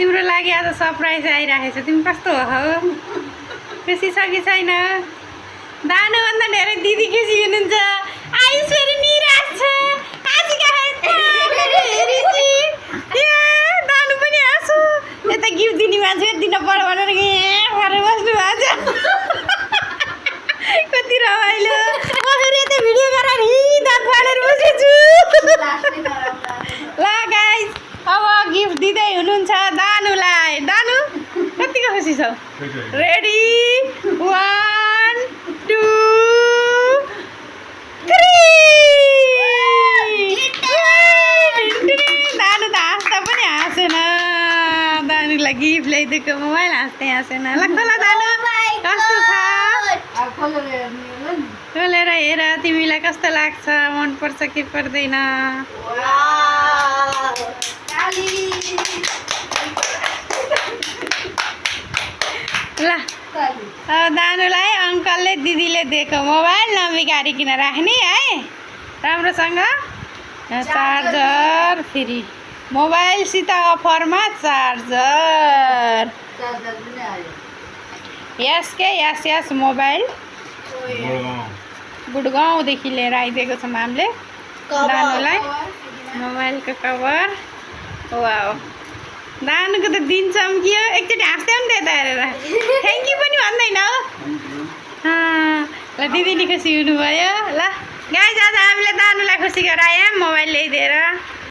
तिम्रो लागि आज सरप्राइज आइरहेको छ। तिमी कस्तो हो? खुसी छ कि छैन? दानुभन्दा धेरै दिदी खुसी हुनुहुन्छ। आयुष फेरि निराश छ। दानु पनि आँसु। यता गिफ्ट दिने मान्छे दिन पर्यो भनेर भएर बस्नु भएको छ। कति रमाइलो। फेरि यता भिडियो गरेर दाँत फालेर बसेछु। ल गाइस, अब गिफ्ट दिँदै हुनुहुन्छ दानुलाई। दानु कतिको खुसी छौ? रेडी 1 2 3। दानु त हाँस्दा पनि हाँसेन। दानुलाई गिफ्ट ल्याइदिएको मोबाइल हाँस्दै हाँसेन। ल खोला दानु, कस्तो छ? खोलेर हेर तिमीलाई कस्तो लाग्छ, मनपर्छ कि पर्दैन? ल दानुलाई अङ्कलले दिदीले दिएको मोबाइल नबिगारिकन राख्ने है, राम्रोसँग। चार्जर फेरि मोबाइलसित अफरमा चार्जर। यस मोबाइल गुडगाउँदेखि लिएर आइदिएको छौँ हामीले दानुलाई मोबाइलको कभर। वाउ, दानुको त दिन चम्कियो। एकचोटि हाँस्दै पनि त्यता हेरेर थ्याङ्क यू पनि भन्दैन हो। ल दिदीले खुसी हुनुभयो। ल गाइस, आज हामीले दानुलाई खुसी गरायौँ मोबाइल ल्याइदिएर।